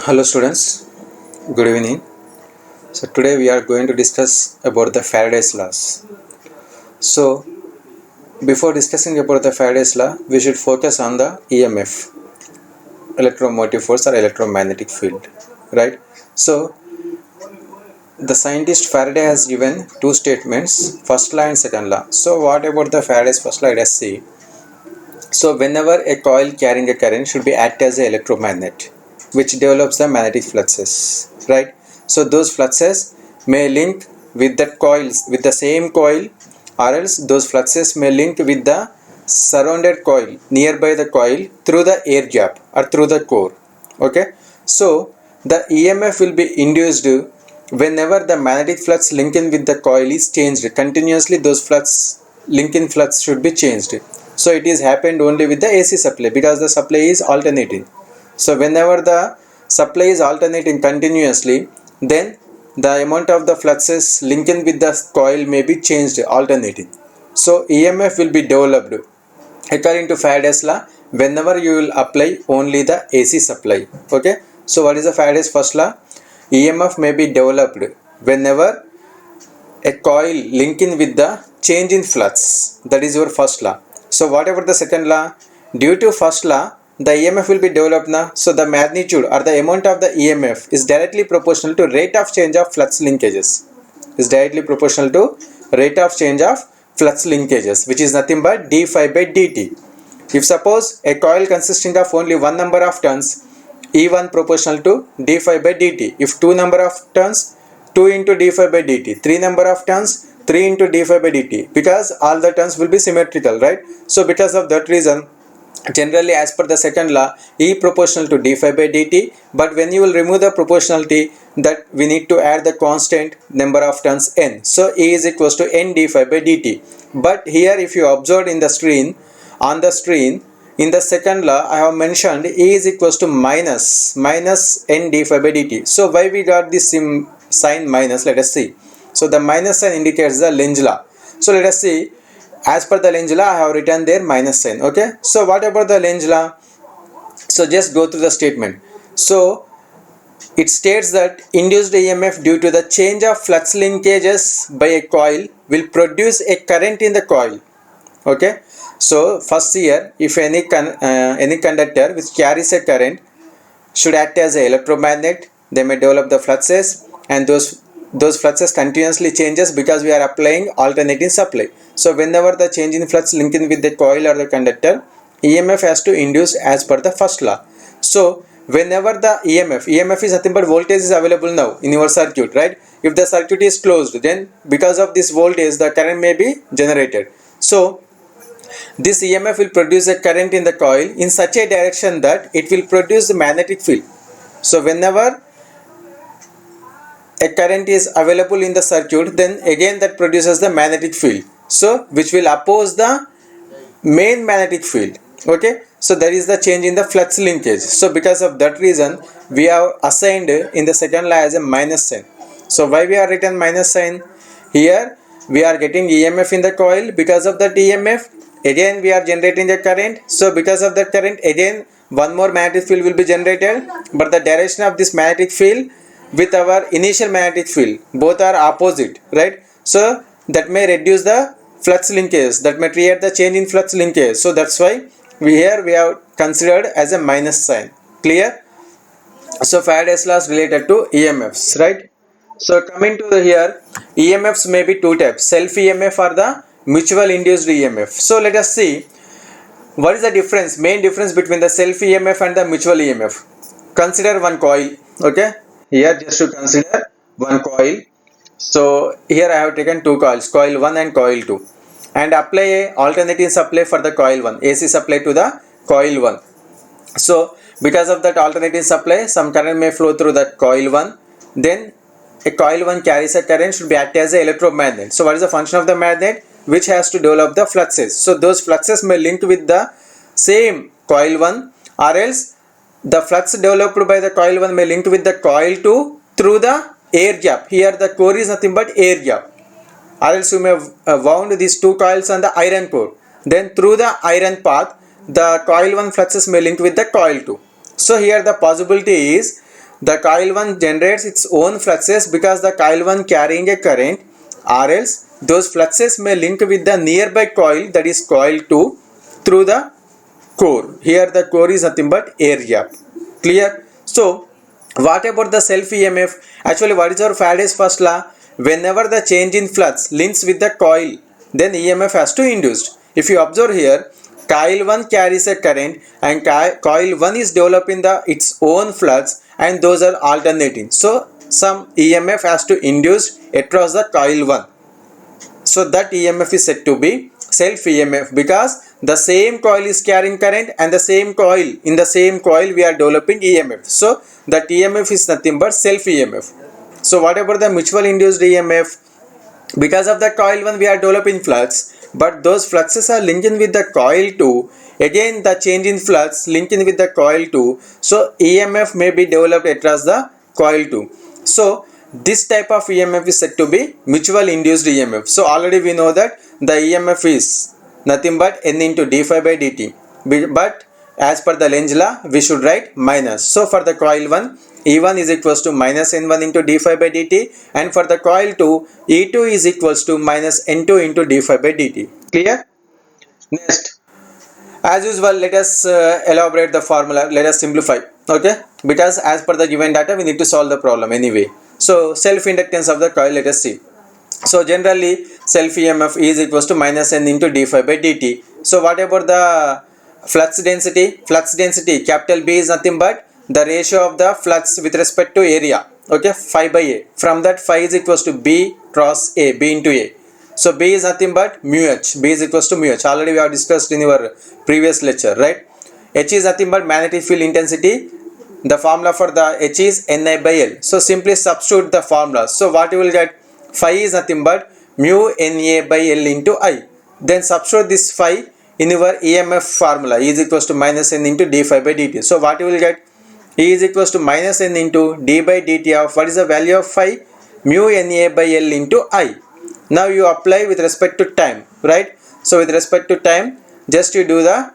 Hello students, good evening. So today we are going to discuss about the Faraday's laws. So before discussing about the Faraday's law, we should focus on the EMF, electromotive force or electromagnetic field, right? So the scientist Faraday has given two statements, first law and second law. So what about the Faraday's first law? Let us see. So whenever a coil carrying a current should be act as an electromagnet, which develops the magnetic fluxes, right? So those fluxes may link with the coils, with the same coil, or else those fluxes may link with the surrounded coil, nearby the coil, through the air gap or through the core. Okay, so the EMF will be induced whenever the magnetic flux linking with the coil is changed continuously. Those flux linking flux should be changed. So it is happened only with the AC supply, because the supply is alternating. So whenever the supply is alternating continuously, then the amount of the fluxes linking with the coil may be changed alternating. So EMF will be developed according to Faraday's law whenever you will apply only the AC supply. Okay, so what is the Faraday's first law? EMF may be developed whenever a coil linking with the change in flux. That is your first law. So what about the second law? Due to first law, the EMF will be developed now. So the magnitude or the amount of the EMF is directly proportional to rate of change of flux linkages. Is directly proportional to rate of change of flux linkages, which is nothing but d phi by dt. If suppose a coil consisting of only one number of turns, E1 proportional to d phi by dt. If two number of turns, 2 into d phi by dt. 3 number of turns, 3 into d phi by dt, because all the turns will be symmetrical, right? So because of that reason, generally as per the second law, E proportional to d phi by dt, but when you will remove the proportionality, that we need to add the constant number of turns n. So E is equals to n d phi by dt. But here if you observe in the screen, on the screen, in the second law I have mentioned E is equals to minus n d phi by dt. So why we got this sign minus? Let us see. So the minus sign indicates the Lenz law. So let us see. As per the Lenz law, I have written there minus sign. Okay, so what about the Lenz law? So just go through the statement. So it states that induced EMF due to the change of flux linkages by a coil will produce a current in the coil. Okay, so first here, if any conductor which carries a current should act as an electromagnet, they may develop the fluxes, and those fluxes continuously changes because we are applying alternating supply. So whenever the change in flux linking with the coil or the conductor, EMF has to induce as per the first law. So whenever the EMF is nothing but voltage is available now in your circuit, right? If the circuit is closed, then because of this voltage the current may be generated. So this EMF will produce a current in the coil in such a direction that it will produce the magnetic field. So whenever a current is available in the circuit, then again that produces the magnetic field, so which will oppose the main magnetic field. Okay, so there is the change in the flux linkage. So because of that reason, we have assigned in the second law as a minus sign. So why we are written minus sign? Here we are getting EMF in the coil. Because of that EMF, again we are generating the current. So because of that current, again one more magnetic field will be generated, but the direction of this magnetic field with our initial magnetic field both are opposite, right? So that may reduce the flux linkage, that may create the change in flux linkage. So that's why we have considered as a minus sign. Clear? So Faraday's law is related to EMFs, right? So coming to here, EMFs may be two types: self EMF or the mutual induced EMF. So let us see what is the difference, main difference between the self EMF and the mutual EMF. Consider one coil. Okay, here just to consider one coil. So here I have taken two coils, coil 1 and coil 2, and apply a alternating supply for the coil 1, AC supply to the coil 1. So because of that alternating supply, some current may flow through that coil 1. Then a coil 1 carries a current, should be act as an electromagnet. So what is the function of the magnet? Which has to develop the fluxes. So those fluxes may link with the same coil 1, or else the flux developed by the coil 1 may link with the coil 2 through the air gap. Here the core is nothing but air gap, or else you may wound these two coils on the iron core. then through the iron path the coil 1 fluxes may link with the coil 2. So here the possibility is the coil 1 generates its own fluxes because the coil 1 carrying a current, or else those fluxes may link with the nearby coil, that is coil 2, through the core. Here the core is nothing but air gap. Clear? So what about the self EMF? Actually, what is our Faraday's first law? Whenever the change in flux links with the coil, then EMF has to induced. If you observe here, coil 1 carries a current and coil 1 is developing its own flux, and those are alternating. So some EMF has to induce across the coil 1. So that EMF is said to be self EMF, because the same coil is carrying current and the same coil, in the same coil we are developing EMF. So that EMF is nothing but self EMF. So what about the mutual induced EMF? Because of the coil 1 we are developing flux, but those fluxes are linking with the coil 2. Again the change in flux linking with the coil 2. So EMF may be developed across the coil 2. So this type of EMF is said to be mutual induced EMF. So already we know that the EMF is nothing but N into d phi by dt. But as per the Lenz law, we should write minus. So for the coil 1, E1 is equals to minus N1 into d phi by dt, and for the coil 2, E2 is equals to minus N2 into d phi by dt. Clear? Next, as usual, let us elaborate the formula. Let us simplify. Okay? Because as per the given data, we need to solve the problem anyway. So self inductance of the coil, let us see. So generally self EMF is equals to minus N into d phi by dt. So what about the flux density? Flux density capital B is nothing but the ratio of the flux with respect to area. Okay, phi by A. From that phi is equals to B cross A, B into A. So B is nothing but mu H. B is equals to mu H. Already we have discussed in our previous lecture, right? H is nothing but magnetic field intensity. The formula for the H is Ni by L. So simply substitute the formula. So what you will get? Phi is nothing but mu Na by L into I. Then substitute this phi in your EMF formula. E is equals to minus N into d phi by dt. So what you will get? E is equals to minus N into d by dt of what is the value of phi? Mu Na by L into I. Now you apply with respect to time, right? So with respect to time, just you do the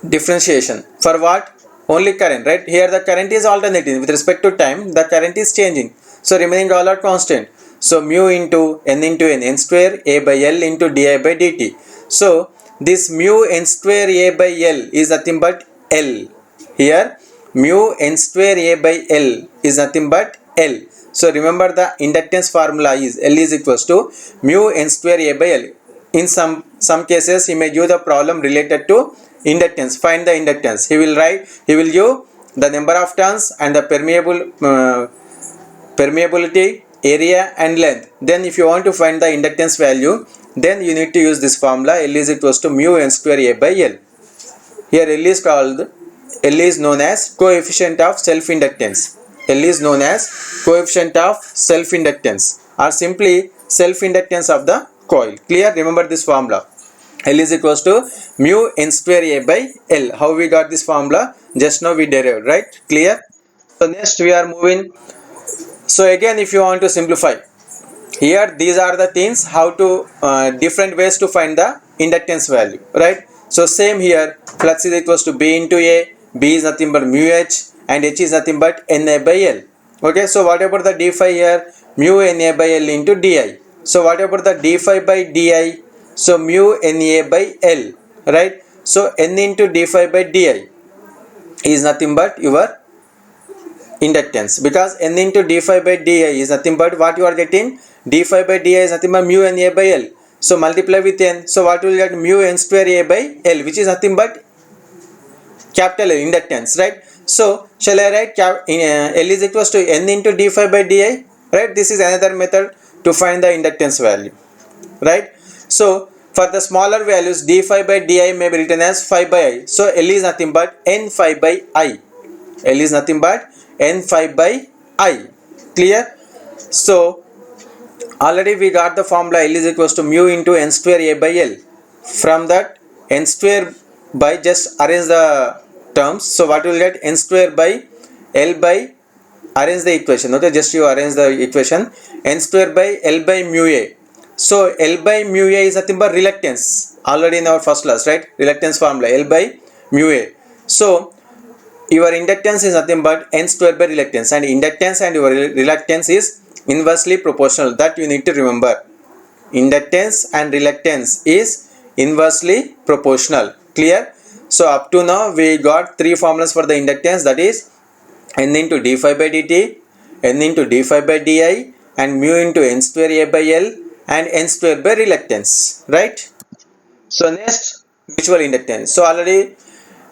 differentiation. For what? Only current, right? Here the current is alternating. With respect to time, the current is changing. So remaining all are constant. So mu into n square a by L into di by dt. So this mu n square a by L is nothing but L. Here mu n square a by L is nothing but L. So remember the inductance formula is L is equals to mu n square a by L. In some cases he may give the problem related to inductance. Find the inductance. He will give the number of turns and the permeability, area and length. Then if you want to find the inductance value, then you need to use this formula. L is equals to mu n square a by L. Here L is known as coefficient of self inductance. L is known as coefficient of self inductance, or simply self inductance of the coil. Clear? Remember this formula. L is equals to mu n square a by L. How we got this formula? Just now we derived, right? Clear? So next we are moving. So again, if you want to simplify, here these are the things how to different ways to find the inductance value, right? So same here, flux is equals to B into A. B is nothing but mu H and H is nothing but Na by L. Okay, so what about the d phi here? Mu Na by L into di. So what about the d phi by di? So mu Na by L, right? So N into d phi by di is nothing but your inductance, because N into d phi by di is nothing but what you are getting? D phi by di is nothing but mu Na by L. So multiply with N. So what will get? Mu N square A by L, which is nothing but capital L, inductance, right? So shall I write L is equals to N into d phi by di, right? This is another method to find the inductance value, right? So for the smaller values, d phi by di may be written as phi by I. So L is nothing but N phi by I. L is nothing but N phi by I. Clear? So already we got the formula. L is equals to mu into N square A by L. From that N square by, just arrange the terms. So what you will get? N square by L by, arrange the equation. Okay, just you arrange the equation. N square by L by mu A. So L by mu A is nothing but reluctance, already in our first class, right? Reluctance formula, L by mu A. So your inductance is nothing but N square by reluctance, and inductance and your reluctance is inversely proportional. That you need to remember. Inductance and reluctance is inversely proportional. Clear? So up to now we got three formulas for the inductance, that is N into d phi by dt, N into d phi by di, and mu into N square A by L, and N square by reluctance, right? So next, mutual inductance. So already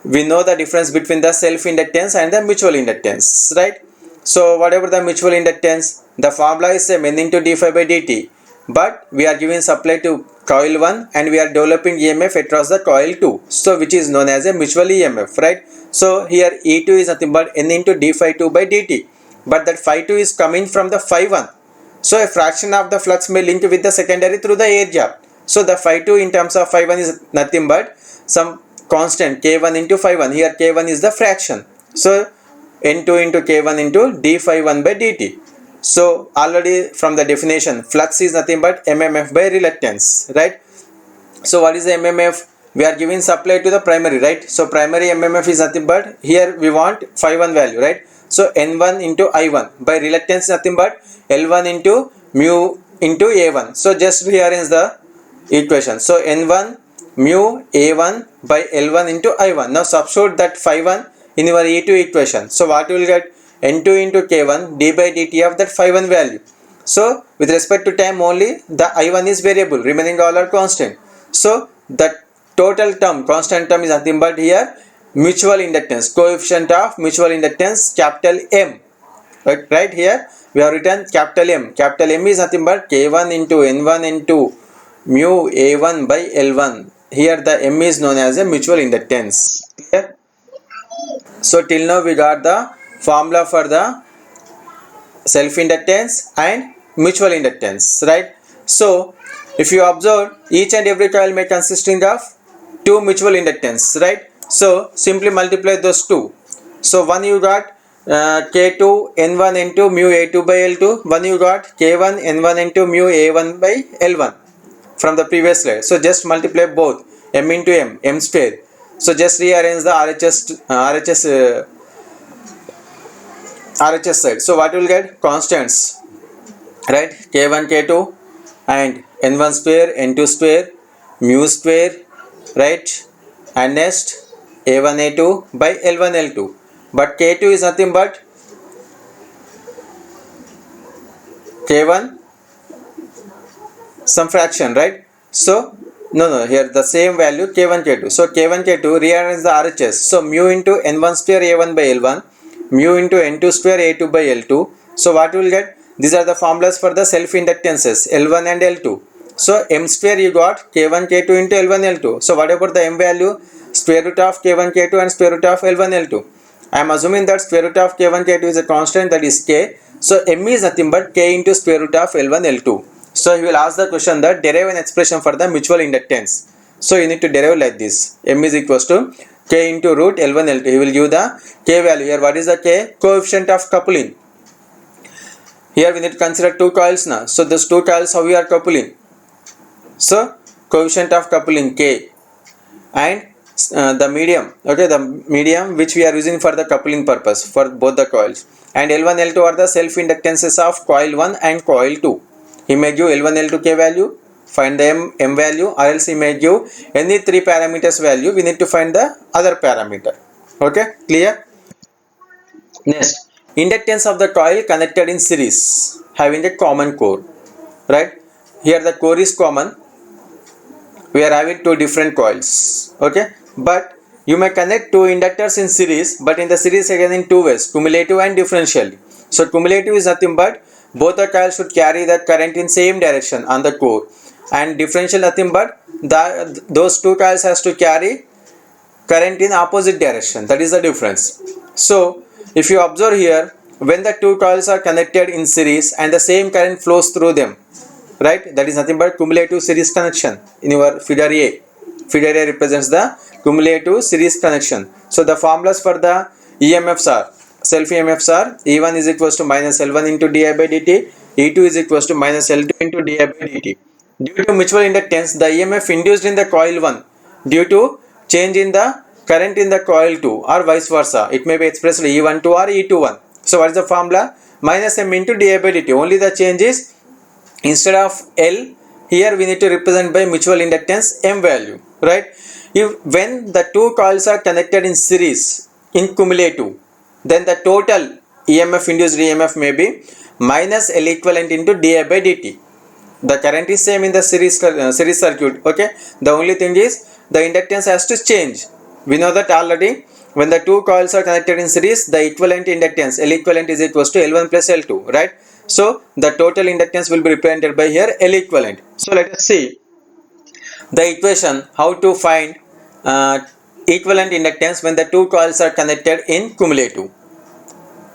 we know the difference between the self inductance and the mutual inductance, right? So whatever the mutual inductance, the formula is same, N into d phi by dt, but we are giving supply to coil 1 and we are developing EMF across the coil 2, so which is known as a mutual EMF, right? So here E2 is nothing but N into d phi 2 by dt, but that phi 2 is coming from the phi 1. So a fraction of the flux may link with the secondary through the air gap. So the phi 2 in terms of phi 1 is nothing but some constant k1 into phi 1. Here k1 is the fraction. So n2 into k1 into d phi 1 by dt. So already from the definition, flux is nothing but mmf by reluctance, right? So what is the mmf? We are giving supply to the primary, right? So primary mmf is nothing but, here we want phi 1 value, right? So n1 into I1 by reluctance nothing but L1 into mu into A1. So just rearrange the equation. So n1 mu A1 by L1 into I1. Now substitute that phi 1 in your E2 equation. So what you will get? N2 into K1 d by dt of that phi 1 value. So with respect to time only, the I1 is variable, remaining all are constant. So the total term, constant term, is nothing but here mutual inductance, coefficient of mutual inductance, capital M. Right here we have written capital M. Capital M is nothing but K1 into N1 into mu A1 by L1. Here the M is known as a mutual inductance. Clear? So till now we got the formula for the self inductance and mutual inductance, right? So if you observe, each and every coil may consisting of two mutual inductance, right? So simply multiply those two. So one you got K2 N1 into mu A2 by L2, one you got K1 N1 into mu A1 by L1 from the previous slide. So just multiply both, M into M square. So just rearrange the RHS side. So what you will get? Constants, right? K1 K2 and N1 square N2 square mu square, right? And next A1 A2 by L1 L2, but K2 is nothing but K1 some fraction, right? So no, here the same value K1 K2. So K1 K2, rearrange the RHS. So mu into N1 square A1 by L1, mu into N2 square A2 by L2. So what you will get? These are the formulas for the self inductances L1 and L2. So M square you got K1 K2 into L1 L2. So what about the M value? Square root of K1 K2 and square root of L1 L2. I am assuming that square root of K1 K2 is a constant, that is K. So M is nothing but K into square root of L1 L2. So he will ask the question that derive an expression for the mutual inductance. So you need to derive like this. M is equals to K into root L1 L2. He will give the K value. Here what is the K? Coefficient of coupling. Here we need to consider two coils now. So those two coils, how we are coupling? So coefficient of coupling K, and the medium, okay, the medium which we are using for the coupling purpose for both the coils, and L1 L2 are the self inductances of coil 1 and coil 2. He may give L1 L2 K value, find the M value, or else he may give any three parameters value. We need to find the other parameter. Okay, clear? Next, inductance of the coil connected in series having a common core, right? Here the core is common. We are having two different coils, okay, but you may connect two inductors in series, but in the series again in two ways, cumulative and differential. So cumulative is nothing but both the coils should carry the current in same direction on the core, and differential nothing but those two coils has to carry current in opposite direction. That is the difference. So if you observe here, when the two coils are connected in series and the same current flows through them, right, that is nothing but cumulative series connection in your figure A. Figure A represents the cumulative series connection. So the formulas for the EMFs are, self EMFs are, E1 is equals to minus L1 into di by dt, E2 is equals to minus L2 into di by dt. Due to mutual inductance, the EMF induced in the coil 1 due to change in the current in the coil 2 or vice versa, it may be expressed E12 or E21. So what is the formula? Minus M into dI by dt. Only the change is, instead of L, here we need to represent by mutual inductance M value, right? If when the two coils are connected in series in cumulative, then the total EMF induced EMF may be minus L equivalent into dI by dt. The current is same in the series circuit, okay? The only thing is the inductance has to change. We know that already. When the two coils are connected in series, the equivalent inductance L equivalent is equals to L1 plus L2, right? So the total inductance will be represented by here L equivalent. So let us see the equation how to find equivalent inductance when the two coils are connected in cumulative,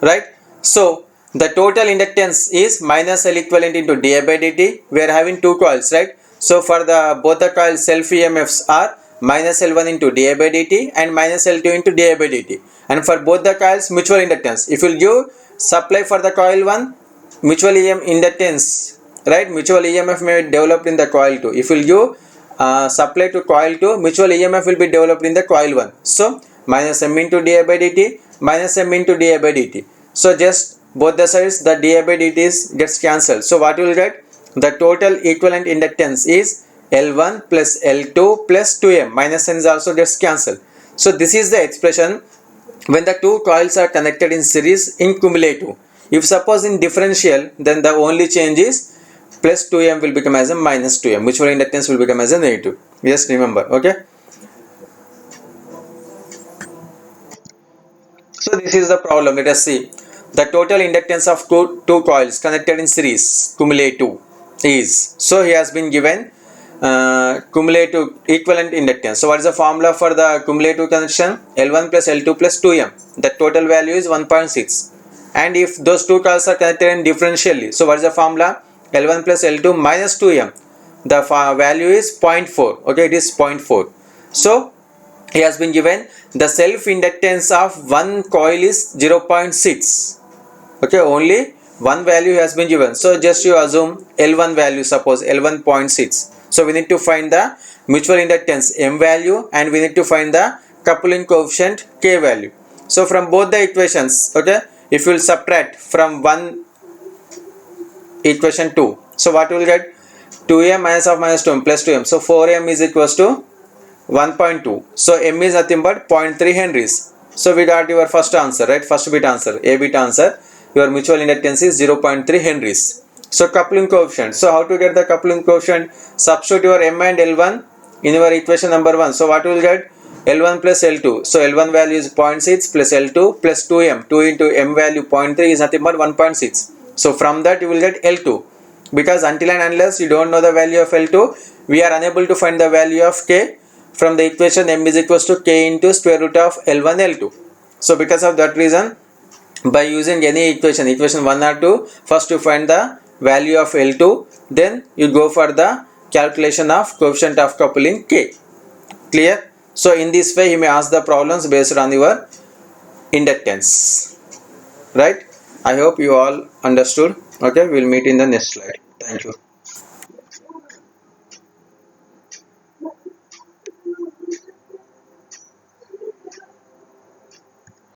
right? So the total inductance is minus L equivalent into dI by dt. We are having two coils, right? So for the both the coils, self EMFs are minus L1 into dI by dt and minus L2 into dI by dt. And for both the coils, mutual inductance. If you give supply for the coil 1, mutual inductance, right? Mutual EMF may be developed in the coil 2. If you give supply to coil 2, mutual EMF will be developed in the coil 1. So minus M into dI by dt minus M into dI by dt. So just both the sides, the dI by dt gets cancelled. So what you will get? The total equivalent inductance is L1 plus L2 plus 2M. Minus N is also gets cancelled. So this is the expression when the two coils are connected in series in cumulative. If suppose in differential, then the only change is plus 2M will become as a minus 2M. Mutual inductance will become as a negative. Just remember, okay? So this is the problem. Let us see. The total inductance of two coils connected in series cumulative is, so he has been given cumulative equivalent inductance. So what is the formula for the cumulative connection? L1 plus L2 plus 2M. The total value is 1.6. And if those two coils are connected in differentially, so what is the formula? L1 plus L2 minus 2M. The value is 0.4. Okay, it is 0.4. So he has been given the self inductance of one coil is 0.6. Okay, only one value has been given. So just you assume L1 value, suppose L1.6. So we need to find the mutual inductance M value and we need to find the coupling coefficient K value. So from both the equations, okay, if you will subtract from one equation 2, so what you will get? 2M minus of minus 2M plus 2M. So 4M is equals to 1.2. So M is nothing but 0.3 Henries. So we got your first answer, right? First bit answer, A bit answer. Your mutual inductance is 0.3 Henries. So coupling coefficient. So how to get the coupling coefficient? Substitute your M and L1 in your equation number 1. So what you will get? L1 plus L2. So L1 value is 0.6 plus L2 plus 2M. 2 into M value 0.3 is nothing but 1.6. So from that you will get L2. Because until and unless you don't know the value of L2, we are unable to find the value of K. From the equation M is equals to K into square root of L1 L2. So because of that reason, by using any equation 1 or 2, first you find the value of L2, then you go for the calculation of coefficient of coupling K. Clear? So in this way you may ask the problems based on your inductance. Right? I hope you all understood. Okay, we'll meet in the next slide. Thank you.